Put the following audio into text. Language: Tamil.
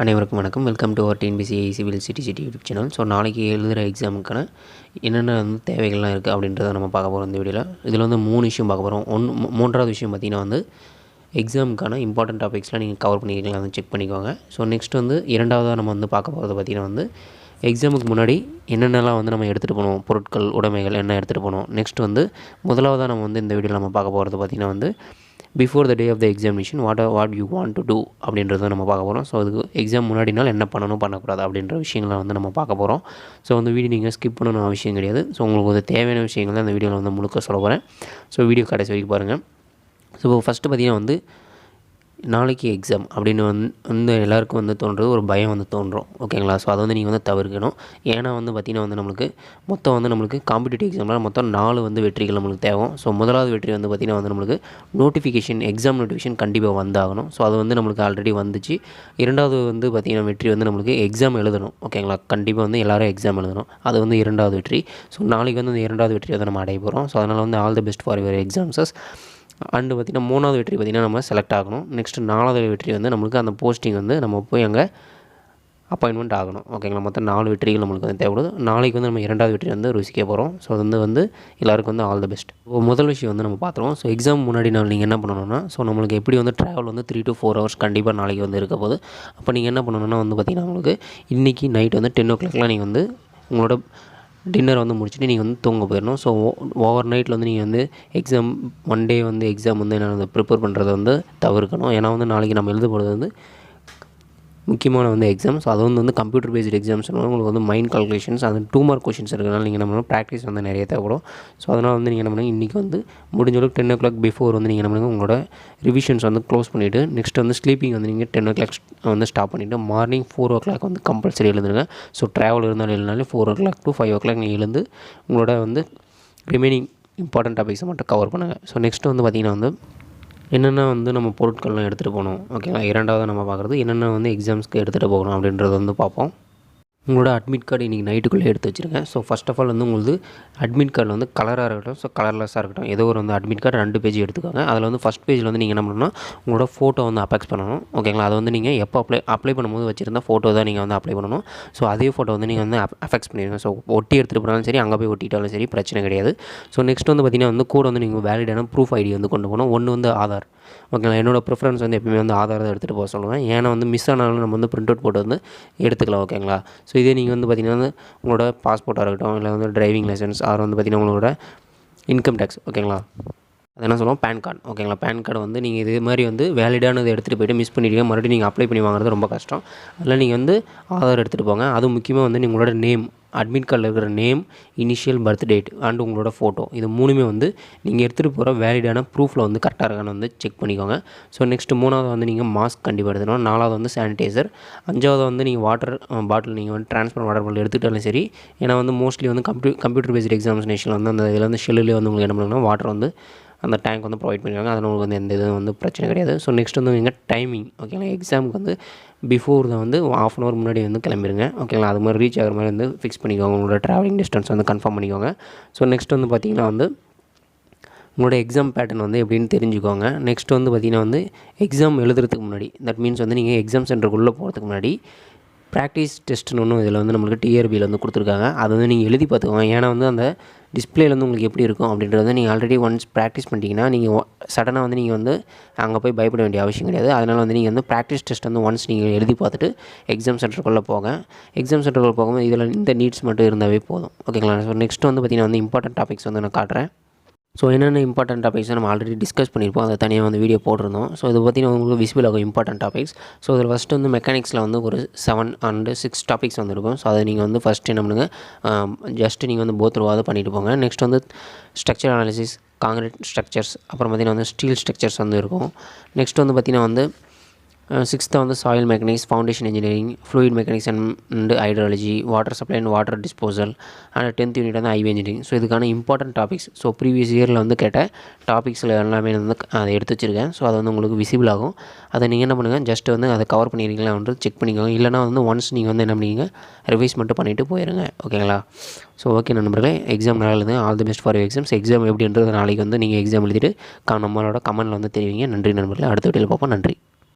அனைவருக்கும் வணக்கம். Welcome to our TNPSC civil CTCT YouTube channel. So நாளைக்கு எழுதுகிற எக்ஸாமுக்கான என்னென்ன தேவைகள்லாம் இருக்குது அப்படின்றத நம்ம பார்க்க போகிறோம் இந்த வீடியோவில். இதில் 3 விஷயம் பார்க்க போகிறோம். மூன்றாவது விஷயம் பார்த்திங்கன்னா எக்ஸாமுக்கான இம்பார்ட்டன்ட் டாபிக்ஸ்லாம் நீங்கள் கவர் பண்ணியிருக்கலாம், செக் பண்ணிக்கோங்க. ஸோ நெக்ஸ்ட் இரண்டாவதாக நம்ம பார்க்க போகிறது பார்த்திங்கன்னா எக்ஸாமுக்கு முன்னாடி என்னென்னலாம் நம்ம எடுத்துகிட்டு போகணும், பொருட்கள் உடைமைகள் என்ன எடுத்துகிட்டு போகணும். நெக்ஸ்ட் முதலாவதாக நம்ம இந்த வீடியோவில் நம்ம பார்க்க போகிறது பார்த்திங்கன்னா before the day of the examination what you want to do அப்படின்றத நம்ம பார்க்க போகிறோம். ஸோ அதுக்கு எக்ஸாம் முன்னாடினால் என்ன பண்ணணும் பண்ணக்கூடாது அப்படின்ற விஷயங்களை நம்ம பார்க்க போகிறோம். ஸோ வீடியோ நீங்கள் ஸ்கிப் பண்ணணும் அவசியம் கிடையாது. ஸோ உங்களுக்கு தேவையான விஷயங்கள் தான் அந்த வீடியோவில் முழுக்க சொல்ல போகிறேன். ஸோ வீடியோ கடைசி வரைக்கும் பாருங்கள். ஸோ ஃபஸ்ட்டு பார்த்திங்கன்னா நாளைக்கு எக்ஸாம் அப்படின்னு எல்லாருக்கும் தோன்றது ஒரு பயம் தோன்றும். ஓகேங்களா? ஸோ அதை நீங்கள் தவிர்க்கணும். ஏன்னா பார்த்திங்கன்னா நம்மளுக்கு மொத்தம் நம்மளுக்கு காம்படிட்டிவ் எக்ஸாமில் மொத்தம் 4 வெற்றிகள் நம்மளுக்கு தேவை. ஸோ முதலாவது வெற்றி பார்த்திங்கன்னா நம்மளுக்கு நோட்டிஃபிகேஷன், எக்ஸாம் நோட்டிஃபிகேஷன் கண்டிப்பாக வந்தாகணும். ஸோ அது நம்மளுக்கு ஆல்ரெடி வந்துச்சு. இரண்டாவது பார்த்திங்கன்னா வெற்றி நம்மளுக்கு எக்ஸாம் எழுதணும். ஓகேங்களா? கண்டிப்பாக எல்லோரும் எக்ஸாம் எழுதணும். அது இரண்டாவது வெற்றி. ஸோ நாளைக்கு இந்த இரண்டாவது வெற்றியை நம்ம அடைய போகிறோம். ஸோ அதனால் all the best for your exams. And பார்த்திங்கன்னா மூணாவது வெற்றி பார்த்திங்கன்னா நம்ம செலக்ட் ஆகணும். நெக்ஸ்ட்டு நாலாவது வெற்றி நம்மளுக்கு அந்த போஸ்டிங் நம்ம போய் அங்கே அப்பாயின்மெண்ட் ஆகணும். ஓகேங்களா? மொத்தம் 4 வெற்றிகள் நம்மளுக்கு தேவைப்படுது. நாளைக்கு நம்ம இரண்டாவது வெற்றி ருசிக்க போகிறோம். ஸோ அது எல்லாருக்கும் ஆல் தி பெஸ்ட். முதல் விஷயம் நம்ம பார்த்துருவோம். ஸோ எக்ஸாம் முன்னாடி நீங்கள் என்ன பண்ணணும்னா, ஸோ நம்மளுக்கு எப்படி ட்ராவல் 3 to 4 hours கண்டிப்பாக நாளைக்கு இருக்க போகுது. அப்போ நீங்கள் என்ன பண்ணணும்னா பார்த்திங்கன்னா உங்களுக்கு இன்றைக்கி நைட் 10 o'clock நீங்கள் உங்களோட டின்னர் முடிச்சுட்டு நீங்கள் தூங்க போயிடணும். ஸோ ஓவர் நைட்டில் நீங்கள் எக்ஸாம் ஒன் டே எக்ஸாம் என்ன ப்ரிப்பேர் பண்ணுறதை தவிர்க்கணும். ஏன்னா நாளைக்கு நம்ம எழுத போகிறது முக்கியமான எக்ஸாம். ஸோ அது கம்ப்யூட்டர் பேஸ்டு எக்ஸாம்ஸ் உங்களுக்கு மைண்ட் கால்குலேஷன்ஸ், அது 2 mark கொஷின்ஸ் இருக்கிறனால நீங்கள் நம்ம ப்ராக்டிஸ் நிறைய தேவைப்படும். ஸோ அதனால் நீங்கள் என்ன பண்ணுங்கள், இன்றைக்கி முடிஞ்ச அளவுக்கு 10 o'clock பிஃபோர் நீங்கள் என்ன பண்ணுங்கள், உங்களோட ரிவிஷன்ஸ் க்ளோஸ் பண்ணிவிட்டு நெக்ஸ்ட் ஸ்லீப்பிங் நீங்கள் 10 o'clock ஸ்டாப் பண்ணிவிட்டு மார்னிங் 4 o'clock கம்பல்சரி எழுதுருங்க. ஸோ ட்ராவல் இருந்தாலும் எழுதினாலே 4 o'clock to 5 o'clock நீங்கள் எழுந்து உங்களோட ரிமைனிங் இம்பார்ட்டன்ட் டாபிக்ஸை மட்டும் கவர் பண்ணுங்கள். ஸோ நெக்ஸ்ட் பார்த்திங்கன்னா என்னென்ன நம்ம பொருட்கள்லாம் எடுத்துகிட்டு போகணும். ஓகேங்களா? இரண்டாவது நம்ம பார்க்குறது என்னென்ன எக்ஸாம்ஸ்க்கு எடுத்துகிட்டு போகணும் அப்படின்றத பார்ப்போம். உங்களோட அட்மிட் கார்டு இன்றைக்கி நைட்டுக்குள்ளே எடுத்து வச்சுருங்க. ஸோ ஃபஸ்ட் ஆஃப் ஆல் உங்களுக்கு அட்மிட் கார்டில் கலராக இருக்கட்டும், ஸோ கலர்லெஸ்ஸாக இருக்கட்டும், ஏதோ ஒரு அட்மிட் கார்டு 2 பேஜ் எடுத்துக்கோங்க. அதில் ஃபஸ்ட் பேஜில் நீங்கள் என்ன பண்ணணும்னா உங்களோட ஃபோட்டோ அபெக்ஸ் பண்ணணும். ஓகேங்களா? அது நீங்கள் எப்போ அப்ளை பண்ணும்போது வச்சுருந்தா ஃபோட்டோ தான் நீங்கள் அப்ளை பண்ணணும். ஸோ அதே ஃபோட்டோ நீங்கள் அஃபெக்ஸ் பண்ணிடுங்க. ஸோ ஒட்டி எடுத்துகிட்டு போனாலும் சரி, அங்கே போய் ஒட்டிட்டாலும் சரி, பிரச்சனை கிடையாது. ஸோ நெக்ஸ்ட் பார்த்திங்கன்னா கூட நீங்கள் வேலிடான ப்ரூஃப் ஐடி கொண்டு போகணும். ஒன்று ஆதார். ஓகேங்களா? என்னோடய ப்ரிஃபரன்ஸ் எப்பயுமே ஆதார் தான் எடுத்துகிட்டு போக சொல்லுவேன். ஏன்னா மிஸ் ஆனாலும் நம்ம பிரிண்ட் அவுட் போட்டு எடுத்துக்கலாம். ஓகேங்களா? ஸோ இதே நீங்கள் பார்த்திங்கன்னா உங்களோட பாஸ்போர்ட்டாக இருக்கட்டும், இல்லை டிரைவிங் லைசன்ஸ், ஆர் பார்த்திங்கன்னா உங்களோட இன்கம் டேக்ஸ். ஓகேங்களா? அது என்ன சொல்லுவோம், பேன் கார்டு. ஓகேங்களா? பேன் கார்டு நீங்கள் இதே மாதிரி வேலிடானது எடுத்துகிட்டு போய்ட்டு மிஸ் பண்ணிவிடுங்க, மறுபடியும் நீங்கள் அப்ளை பண்ணி வாங்குறது ரொம்ப கஷ்டம். அதில் நீங்கள் ஆதார் எடுத்துகிட்டு போங்க. அது முக்கியமாக உங்களோட நேம், அட்மிட் கார்டில் இருக்கிற name, initial birth date and உங்களோட ஃபோட்டோ, இது 3மே நீங்கள் எடுத்துகிட்டு போகிற வேலிடான ப்ரூஃபில் கரெக்டாக இருக்கான்னு செக் பண்ணிக்கோங்க. ஸோ நெக்ஸ்ட் 3வது நீங்கள் மாஸ்க் கண்டிப்பாக எடுத்துக்கணும். 4வது சானிடைசர். 5வது நீங்கள் வாட்டர் பாட்டில் நீங்கள் ட்ரான்ஸ்பர் வாட்டர் பாட்டில் எடுத்துக்கிட்டாலும் சரி. ஏன்னா மோஸ்ட்லி கம்ப்யூட்டர் பேஸ்டு எக்ஸாமினேஷன் அந்த இதில் ஷெல்லுலேயே உங்களுக்கு என்ன பண்ணுங்கன்னா வாட்டர் அந்த டேங்க் ப்ரொவைட் பண்ணிடுவாங்க. அதில் உங்களுக்கு எந்த இதுவும் பிரச்சனை கிடையாது. ஸோ நெக்ஸ்ட் நீங்கள் டைமிங். ஓகேங்களா? எக்ஸாமுக்கு பிஃபோர் தான் ½ an hour முன்னாடி கிளம்பிடுங்க. ஓகேங்களா? அது மாதிரி ரீச் ஆகிற மாதிரி ஃபிக்ஸ் பண்ணிக்கோங்க. உங்களோட ட்ராவலிங் டிஸ்டன்ஸ் கன்ஃபார்ம் பண்ணிக்கோங்க. ஸோ நெக்ஸ்ட் பார்த்திங்கன்னா உங்களோட எக்ஸாம் பேட்டர்ன் எப்படின்னு தெரிஞ்சுக்கோங்க. நெக்ஸ்ட் பார்த்திங்கன்னா எக்ஸாம் எழுதுறதுக்கு முன்னாடி, தட் மீன்ஸ் நீங்கள் எக்ஸாம் சென்டருக்குள்ளே போகிறதுக்கு முன்னாடி ப்ராக்டிஸ் டெஸ்ட்டுன்னு ஒன்று இதில் நம்மளுக்கு TRBயில் கொடுத்துருக்காங்க. அதை நீங்கள் எழுதி பார்த்துக்கோங்க. ஏன்னா அந்த டிஸ்பிளேல உங்களுக்கு எப்படி இருக்கும் அப்படின்றத நீங்கள் ஆல்ரெடி ஒன்ஸ் ப்ராக்டிஸ் பண்ணிட்டீங்கன்னா நீங்கள் சடனாக நீங்கள் அங்கே போய் பயப்பட வேண்டிய அவசியம் கிடையாது. அதனால் நீங்கள் ப்ராக்டிஸ் டெஸ்ட் ஒன்ஸ் நீங்கள் எழுதி பார்த்துட்டு எக்ஸாம் சென்டருக்குள்ளே போங்க. எக்ஸாம் சென்டருக்குள்ளே போகும்போது இதில் இந்த நீட்ஸ் மட்டும் இருந்தாவே போதும். ஓகேங்களா? ஸோ நெக்ஸ்ட் பார்த்திங்கன்னா இம்பார்ட்டன்ட் டாபிக்ஸ் நான் காட்டுறேன். ஸோ என்னென்ன இம்பார்ட்டன்ட் டாபிக்ஸை நம்ம ஆல்ரெடி டிஸ்கஸ் பண்ணியிருப்போம். அதை தனியாக வீடியோ போட்டிருந்தோம். ஸோ இது பார்த்திங்கன்னா உங்களுக்கு விசிபிள் ஆகும் இம்பார்ட்டன்ட் டாபிக்ஸ். ஸோ இதில் ஃபஸ்ட்டு மெக்கானிக்ஸில் ஒரு 7 and 6 டாபிக்ஸ் இருக்கும். ஸோ அதை நீங்கள் ஃபஸ்ட்டு என்ன பண்ணுங்கள், ஜஸ்ட்டு நீங்கள் போத்ரூவாக பண்ணிட்டு போங்க. Next structure analysis, concrete structures, அப்புறம் பார்த்திங்கன்னா ஸ்டீல் ஸ்ட்ரக்சர்ஸ் இருக்கும். நெக்ஸ்ட் பார்த்திங்கன்னா 6th soil mechanics, foundation engineering, fluid mechanics and hydrology, water supply and water disposal, and 10th unit IV engineering. So இதுக்கான இம்பார்ட்டன்ட் டாபிக்ஸ். ஸோ ப்ரீவியஸ் இயரில் கேட்ட டாபிக்ஸில் எல்லாமே அதை எடுத்து வச்சுருக்கேன். ஸோ அது உங்களுக்கு விசிபிள் ஆகும். அதை நீங்கள் என்ன பண்ணுங்கள், ஜஸ்ட் அதை கவர் பண்ணியிருக்கீங்களா செக் பண்ணிக்கோங்க. இல்லைனா ஒன்ஸ் நீங்கள் என்ன பண்ணிங்க, ரிவைஸ் மட்டும் பண்ணிவிட்டு போயிடுங்க. ஓகேங்களா? ஸோ ஓகே நண்பர்களே, எக்ஸாம் நல்லா எழுதுங்க. All the best for exams. Exam எப்படின்றது நாளைக்கு நீங்கள் எக்ஸாம் எழுதிட்டு நம்மளோட கமெண்ட்டில் தெரிவிங்க. நன்றி நண்பர்களே. அடுத்த வீடியோவில் பார்ப்போம். நன்றி.